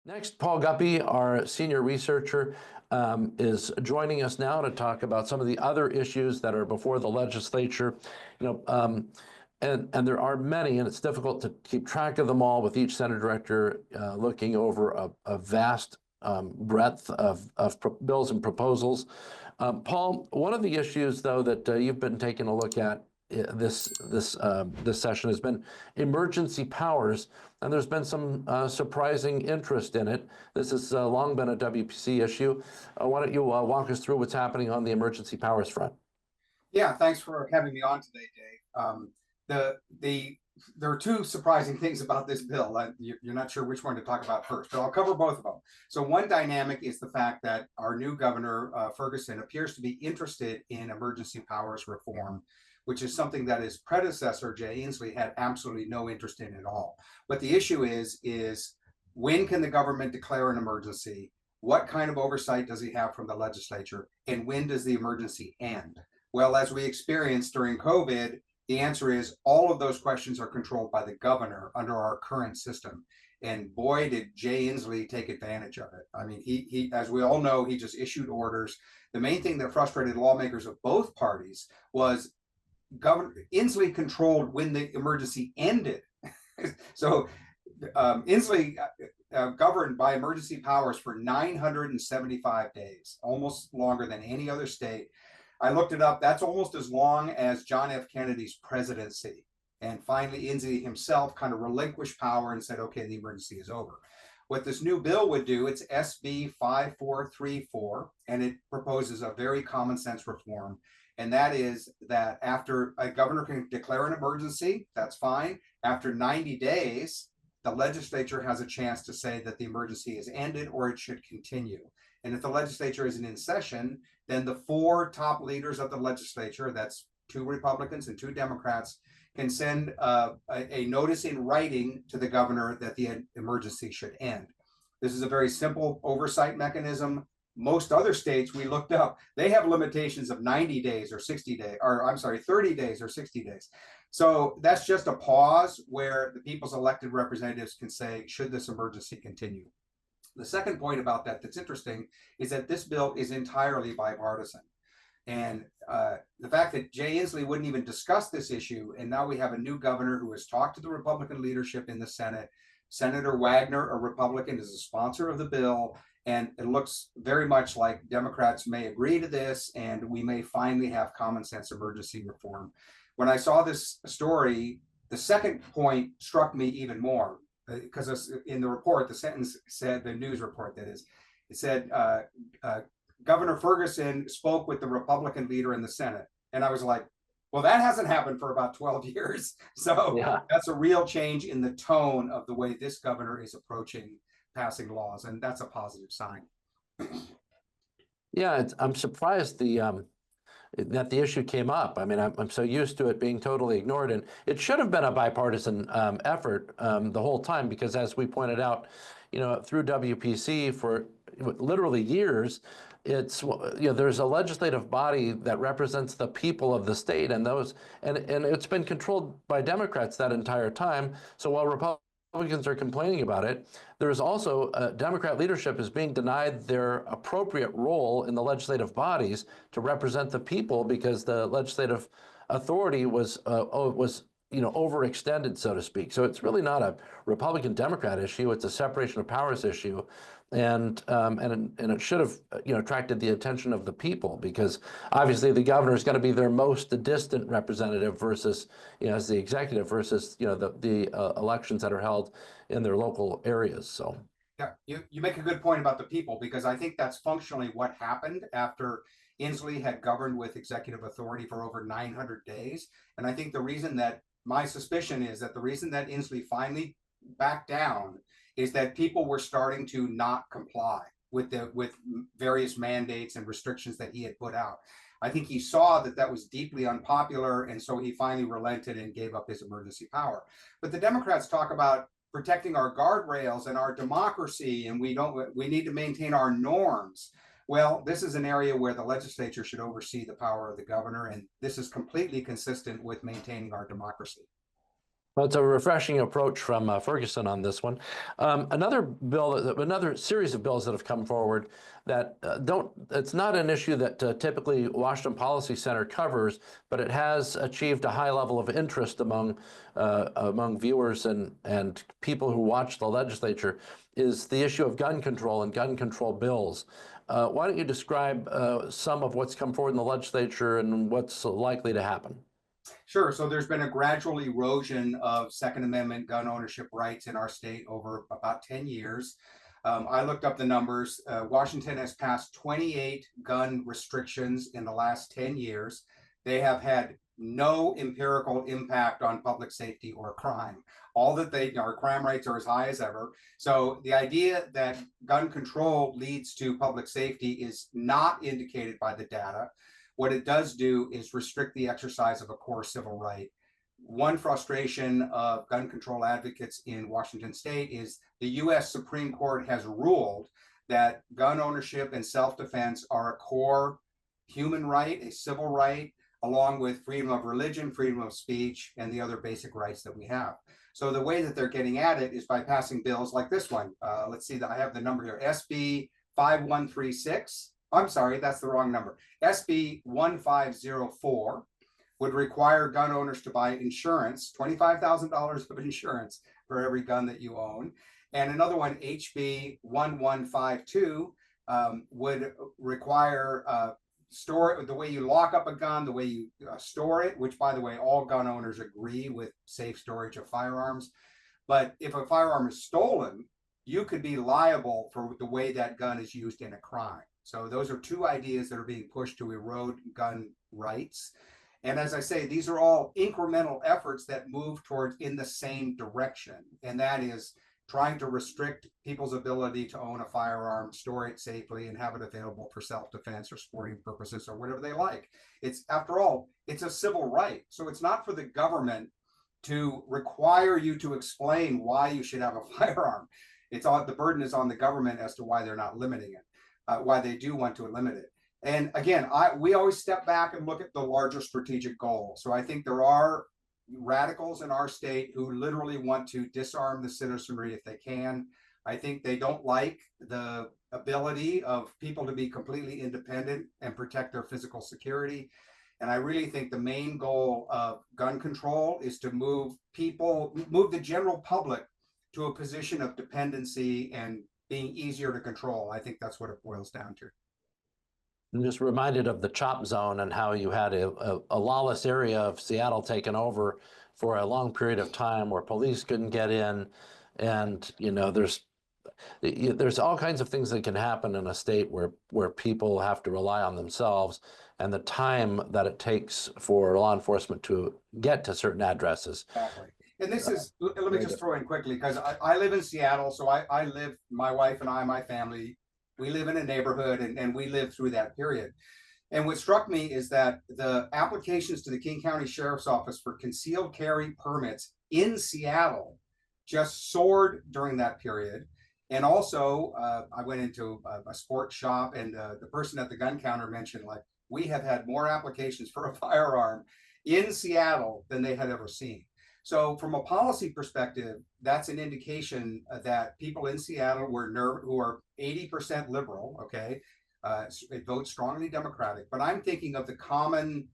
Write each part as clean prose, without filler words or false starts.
Next, Paul Guppy, our senior researcher, is joining us now to talk about some of the other issues that are before the legislature. You know, and there are many, and it's difficult to keep track of them all with each Senate director looking over a vast breadth of bills and proposals. Paul, one of the issues, though, that you've been taking a look at this session has been emergency powers, and there's been some surprising interest in it. This has long been a WPC issue. Why don't you walk us through what's happening on the emergency powers front? Yeah, thanks for having me on today, Dave. There are two surprising things about this bill. You're not sure which one to talk about first, but I'll cover both of them. So one dynamic is the fact that our new governor, Ferguson, appears to be interested in emergency powers reform, which is something that his predecessor, Jay Inslee, had absolutely no interest in at all. But the issue is when can the government declare an emergency? What kind of oversight does he have from the legislature? And when does the emergency end? Well, as we experienced during COVID, the answer is all of those questions are controlled by the governor under our current system. And boy, did Jay Inslee take advantage of it. I mean, he, as we all know, he just issued orders. The main thing that frustrated lawmakers of both parties was Governor Inslee controlled when the emergency ended. So Inslee governed by emergency powers for 975 days, almost longer than any other state. I looked it up. That's almost as long as John F. Kennedy's presidency. And finally, Inslee himself kind of relinquished power and said, okay, the emergency is over. What this new bill would do, it's SB 5434, and it proposes a very common sense reform. And that is that after a governor can declare an emergency, that's fine. After 90 days, the legislature has a chance to say that the emergency is ended or it should continue. And if the legislature isn't in session, then the four top leaders of the legislature, that's two Republicans and two Democrats, can send a notice in writing to the governor that the emergency should end. This is a very simple oversight mechanism. Most other states we looked up, they have limitations of 90 days or 60 days, or I'm sorry, 30 days or 60 days. So that's just a pause where the people's elected representatives can say, should this emergency continue? The second point about that that's interesting is that this bill is entirely bipartisan. And the fact that Jay Inslee wouldn't even discuss this issue, and now we have a new governor who has talked to the Republican leadership in the Senate. Senator Wagner, a Republican, is a sponsor of the bill, and it looks very much like Democrats may agree to this, and we may finally have common sense emergency reform. When I saw this story, the second point struck me even more, because in the report, the sentence said, the news report that is, it said, Governor Ferguson spoke with the Republican leader in the Senate. And I was like, well, that hasn't happened for about 12 years. So yeah, that's a real change in the tone of the way this governor is approaching passing laws. And that's a positive sign. Yeah, I'm surprised that the issue came up. I mean, I'm so used to it being totally ignored, and it should have been a bipartisan effort the whole time, because as we pointed out, through WPC for literally years, it's, there's a legislative body that represents the people of the state, and it's been controlled by Democrats that entire time. So while Republicans are complaining about it, there's also Democrat leadership is being denied their appropriate role in the legislative bodies to represent the people, because the legislative authority was overextended, so to speak. So it's really not a Republican-Democrat issue; it's a separation of powers issue, and it should have attracted the attention of the people, because obviously the governor is going to be their most distant representative versus as the executive versus the elections that are held in their local areas. So yeah, you make a good point about the people, because I think that's functionally what happened after Inslee had governed with executive authority for over 900 days. And I think the reason that my suspicion is that the reason that Inslee finally backed down is that people were starting to not comply with various mandates and restrictions that he had put out. I think he saw that that was deeply unpopular, and so he finally relented and gave up his emergency power. But the Democrats talk about protecting our guardrails and our democracy, and we need to maintain our norms. Well, this is an area where the legislature should oversee the power of the governor, and this is completely consistent with maintaining our democracy. Well, it's a refreshing approach from Ferguson on this one. Another series of bills that have come forward that it's not an issue that typically Washington Policy Center covers, but it has achieved a high level of interest among viewers and people who watch the legislature, is the issue of gun control and gun control bills. Why don't you describe some of what's come forward in the legislature and what's likely to happen? Sure. So there's been a gradual erosion of Second Amendment gun ownership rights in our state over about 10 years. I looked up the numbers. Washington has passed 28 gun restrictions in the last 10 years. They have had no empirical impact on public safety or crime. All that our crime rates are as high as ever. So the idea that gun control leads to public safety is not indicated by the data. What it does do is restrict the exercise of a core civil right. One frustration of gun control advocates in Washington state is the US Supreme Court has ruled that gun ownership and self-defense are a core human right, a civil right, along with freedom of religion, freedom of speech, and the other basic rights that we have. So the way that they're getting at it is by passing bills like this one. Let's see, I have the number here, SB 5136. I'm sorry, that's the wrong number. SB 1504 would require gun owners to buy insurance, $25,000 of insurance for every gun that you own. And another one, HB 1152, would require the way you lock up a gun, the way you store it, which, by the way, all gun owners agree with safe storage of firearms. But if a firearm is stolen, you could be liable for the way that gun is used in a crime. So those are two ideas that are being pushed to erode gun rights. And as I say, these are all incremental efforts that move towards in the same direction. And that is trying to restrict people's ability to own a firearm, store it safely, and have it available for self-defense or sporting purposes or whatever they like. It's, after all, it's a civil right. So it's not for the government to require you to explain why you should have a firearm. The burden is on the government as to why they're not limiting it. Why they do want to limit it. And again, we always step back and look at the larger strategic goal. So I think there are radicals in our state who literally want to disarm the citizenry if they can. I think they don't like the ability of people to be completely independent and protect their physical security. And I really think the main goal of gun control is to move the general public to a position of dependency and being easier to control. I think that's what it boils down to. I'm just reminded of the chop zone and how you had a lawless area of Seattle taken over for a long period of time where police couldn't get in. And, there's all kinds of things that can happen in a state where people have to rely on themselves, and the time that it takes for law enforcement to get to certain addresses. Exactly. And this is, let me just throw in quickly, because I live in Seattle. So I live, my wife and I, my family, we live in a neighborhood and we lived through that period. And what struck me is that the applications to the King County Sheriff's Office for concealed carry permits in Seattle just soared during that period. And also, I went into a sports shop, and the person at the gun counter mentioned, like, we have had more applications for a firearm in Seattle than they had ever seen. So from a policy perspective, that's an indication that people in Seattle who are 80% liberal, okay, vote strongly Democratic. But I'm thinking of the common,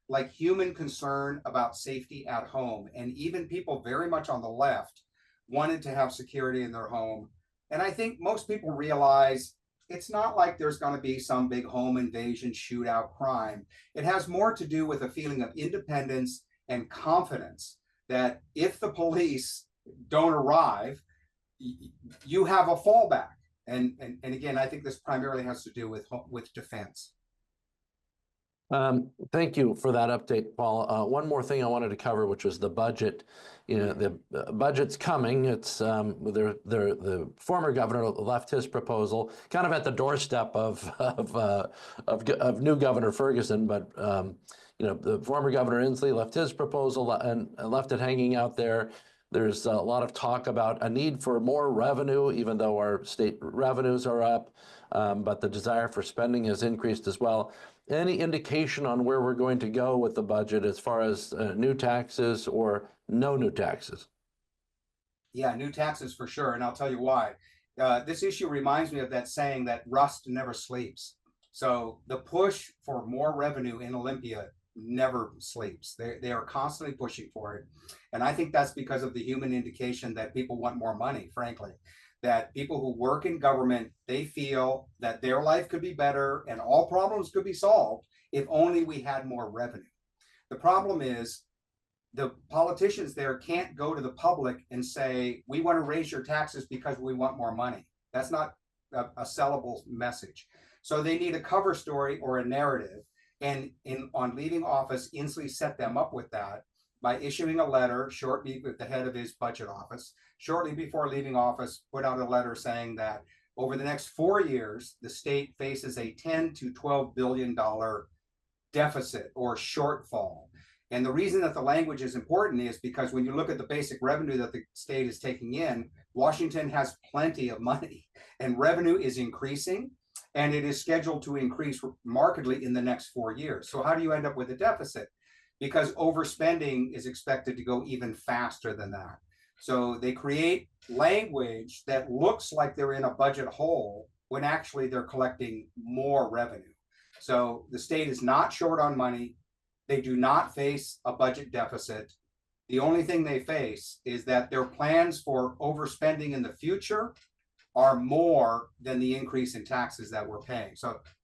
like, human concern about safety at home. And even people very much on the left wanted to have security in their home. And I think most people realize it's not like there's going to be some big home invasion, shootout crime. It has more to do with a feeling of independence and confidence that if the police don't arrive, you have a fallback. And again, I think this primarily has to do with defense. Thank you for that update, Paul. One more thing I wanted to cover, which was the budget. The budget's coming. It's the former governor left his proposal kind of at the doorstep of new Governor Ferguson, but the former Governor Inslee left his proposal and left it hanging out there. There's a lot of talk about a need for more revenue, even though our state revenues are up, but the desire for spending has increased as well. any indication on where we're going to go with the budget as far as new taxes or no new taxes? Yeah, new taxes for sure, and I'll tell you why. This issue reminds me of that saying that rust never sleeps. So the push for more revenue in Olympia never sleeps. They are constantly pushing for it. And I think that's because of the human indication that people want more money, frankly. That people who work in government, they feel that their life could be better and all problems could be solved if only we had more revenue. The problem is the politicians there can't go to the public and say, we want to raise your taxes because we want more money. That's not a sellable message. So they need a cover story or a narrative. And on leaving office, Inslee set them up with that by issuing a letter shortly with the head of his budget office. Shortly before leaving office, put out a letter saying that over the next 4 years, the state faces a $10 to $12 billion deficit or shortfall. And the reason that the language is important is because when you look at the basic revenue that the state is taking in, Washington has plenty of money and revenue is increasing, and it is scheduled to increase markedly in the next 4 years. So how do you end up with a deficit? Because overspending is expected to go even faster than that. So they create language that looks like they're in a budget hole when actually they're collecting more revenue. So the state is not short on money. They do not face a budget deficit. The only thing they face is that their plans for overspending in the future are more than the increase in taxes that we're paying.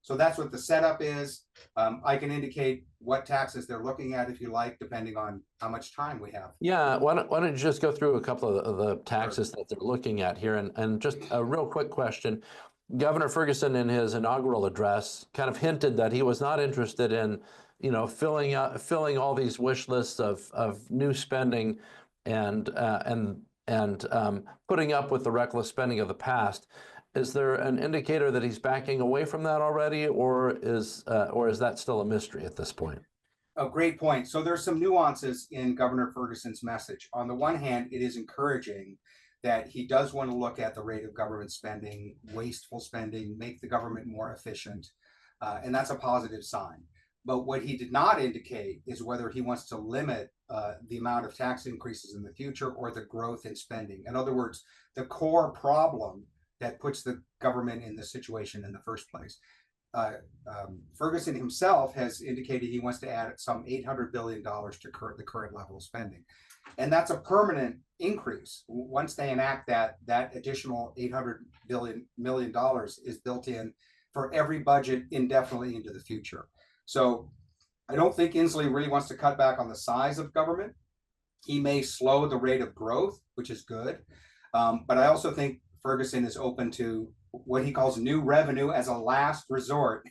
So that's what the setup is. I can indicate what taxes they're looking at if you like, depending on how much time we have. Yeah, why don't you just go through a couple of the taxes that they're looking at here, and just a real quick question. Governor Ferguson, in his inaugural address, kind of hinted that he was not interested in, filling all these wish lists of new spending and putting up with the reckless spending of the past. Is there an indicator that he's backing away from that already, or is that still a mystery at this point? Oh, great point. So there's some nuances in Governor Ferguson's message. On the one hand, it is encouraging that he does want to look at the rate of government spending, wasteful spending, make the government more efficient. And that's a positive sign. But what he did not indicate is whether he wants to limit the amount of tax increases in the future or the growth in spending. In other words, the core problem that puts the government in this situation in the first place. Ferguson himself has indicated he wants to add some $800 billion to the current level of spending. And that's a permanent increase. Once they enact that additional $800 million is built in for every budget indefinitely into the future. So I don't think Inslee really wants to cut back on the size of government. He may slow the rate of growth, which is good. But I also think Ferguson is open to what he calls new revenue as a last resort.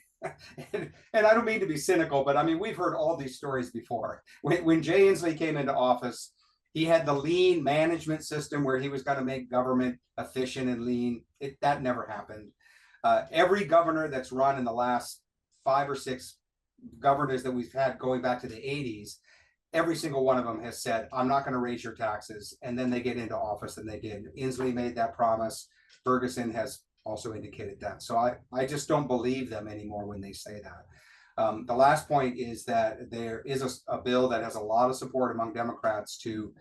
and I don't mean to be cynical, but I mean, we've heard all these stories before. When Jay Inslee came into office, he had the lean management system where he was going to make government efficient and lean. That never happened. Every governor that's run in the last 5 or 6 governors that we've had going back to the 80s, every single one of them has said, I'm not going to raise your taxes. And then they get into office, and they did. Inslee made that promise. Ferguson has also indicated that. So I just don't believe them anymore when they say that. The last point is that there is a bill that has a lot of support among Democrats to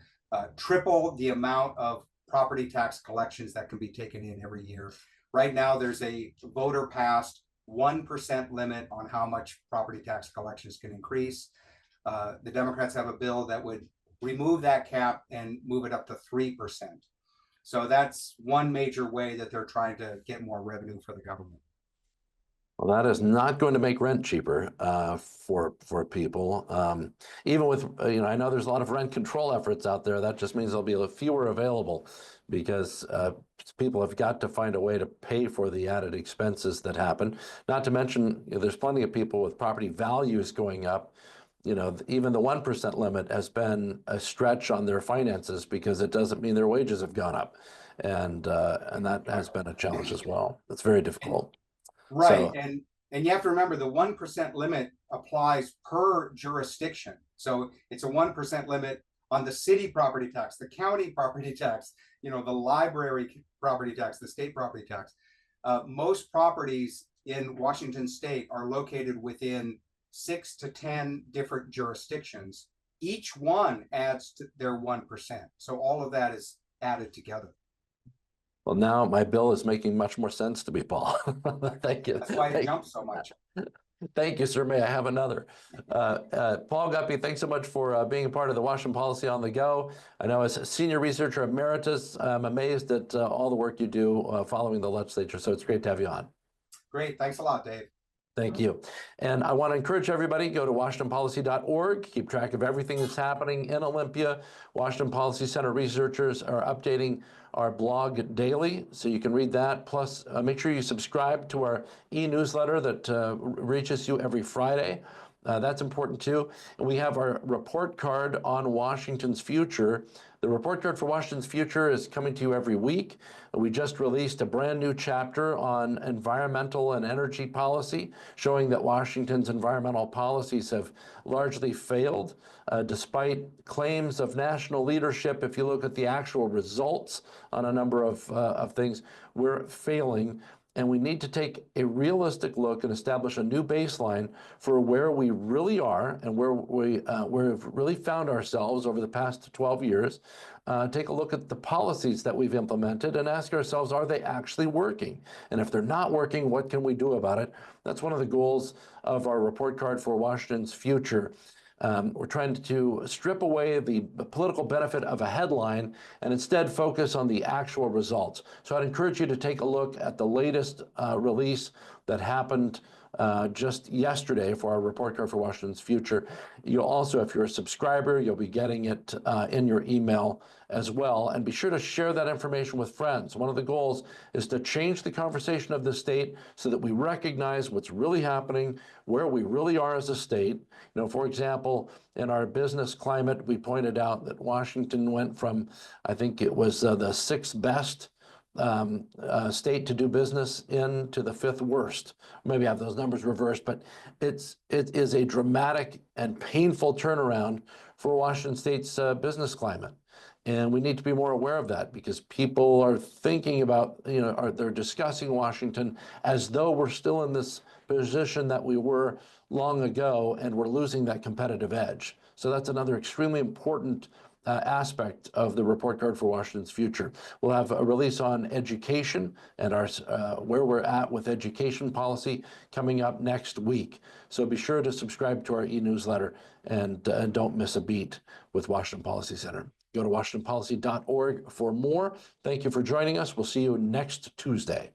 triple the amount of property tax collections that can be taken in every year. Right now, there's a voter passed 1% limit on how much property tax collections can increase. The Democrats have a bill that would remove that cap and move it up to 3%. So that's one major way that they're trying to get more revenue for the government. Well, that is not going to make rent cheaper for people. Even with, I know there's a lot of rent control efforts out there. That just means there'll be fewer available because people have got to find a way to pay for the added expenses that happen. Not to mention, there's plenty of people with property values going up. Even the 1% limit has been a stretch on their finances because it doesn't mean their wages have gone up. And that has been a challenge as well. It's very difficult. Right. So, and you have to remember the 1% limit applies per jurisdiction. So it's a 1% limit on the city property tax, the county property tax, the library property tax, the state property tax. Most properties in Washington state are located within 6 to 10 different jurisdictions. Each one adds to their 1%. So all of that is added together. Well, now my bill is making much more sense to me, Paul. Thank you. That's why it jumps so much. Thank you, sir. May I have another? Paul Guppy, thanks so much for being a part of the Washington Policy on the Go. I know as a senior researcher emeritus, I'm amazed at all the work you do following the legislature. So it's great to have you on. Great. Thanks a lot, Dave. Thank you. And I want to encourage everybody, go to WashingtonPolicy.org, keep track of everything that's happening in Olympia. Washington Policy Center researchers are updating our blog daily, so you can read that. Plus, make sure you subscribe to our e-newsletter that reaches you every Friday. That's important too. And we have our report card on Washington's future. The report card for Washington's future is coming to you every week. We just released a brand new chapter on environmental and energy policy, showing that Washington's environmental policies have largely failed, despite claims of national leadership. If you look at the actual results on a number of things, we're failing. And we need to take a realistic look and establish a new baseline for where we really are and where we've really found ourselves over the past 12 years. Take a look at the policies that we've implemented and ask ourselves, are they actually working? And if they're not working, what can we do about it? That's one of the goals of our report card for Washington's future. We're trying to strip away the political benefit of a headline and instead focus on the actual results. So I'd encourage you to take a look at the latest release that happened just yesterday for our report card for Washington's future. You'll also, if you're a subscriber, you'll be getting it in your email as well. And be sure to share that information with friends. One of the goals is to change the conversation of the state so that we recognize what's really happening, where we really are as a state. You know, for example, in our business climate, we pointed out that Washington went from, I think it was the sixth best state to do business in to the fifth worst. Maybe I have those numbers reversed, but it is a dramatic and painful turnaround for Washington State's business climate. And we need to be more aware of that because people are thinking about, you know, they're discussing Washington as though we're still in this position that we were long ago and we're losing that competitive edge. So that's another extremely important aspect of the report card for Washington's future. We'll have a release on education and our where we're at with education policy coming up next week. So be sure to subscribe to our e-newsletter and don't miss a beat with Washington Policy Center. Go to WashingtonPolicy.org for more. Thank you for joining us. We'll see you next Tuesday.